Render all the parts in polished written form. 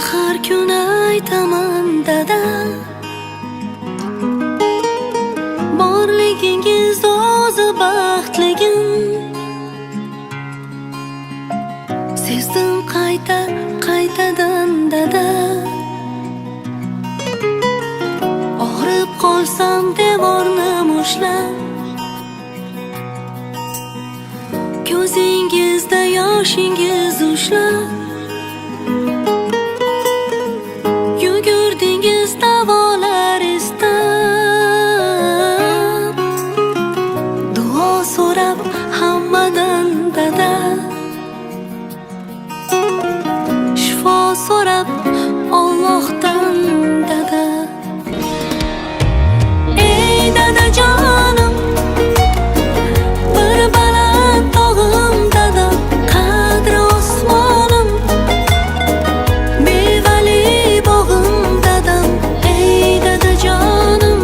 har kun aytaman dada, borligingiz o'zi baxtligim. Sezdim qaytadan dada, og'rib qolsam devorni mushlab, ko'zingizda yoshingiz ushlab, yugurdingiz davolar istab, duo so'rab hammadan dada, shifo so'rab Allohdan dada. Ey dadajonim, bir baland tog'im dada, qadri osmonim, mevali bog'im dadam. Ey dadajonim,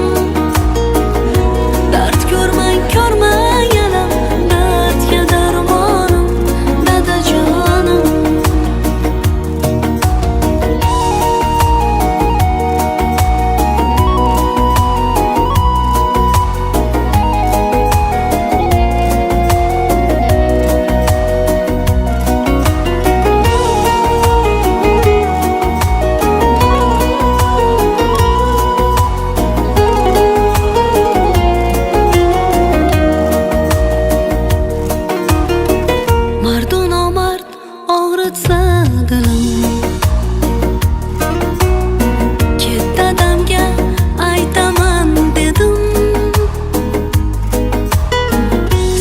dard ko'rmang alam, dardga darmonim dadajonim. Mardu nomard og'ritsa dilim, ket dadamga aytaman dedim.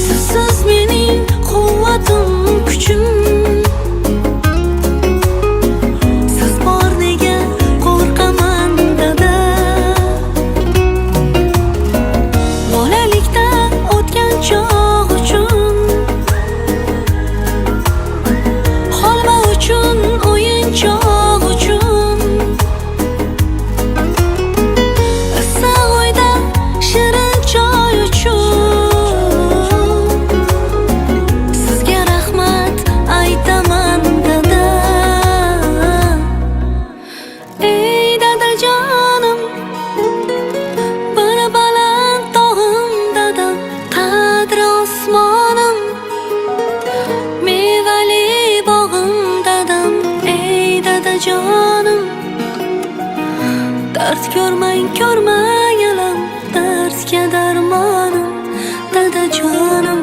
Sizsiz mening quvvatim, kuchim, siz bor nega qo'rqaman dada. Bolalikda o'tgan chog' uchun, holva uchun, o'yinchoq uchun, issiq uyda shirin choy uchun, sizga rahmat aytaman dada. Ey dadajonim, bir baland tog'im dadam, qadri osmonim, mevali bog'im dadam. Ey dadajonim, dard ko'rmang alam, dardga darmonim dadajonim.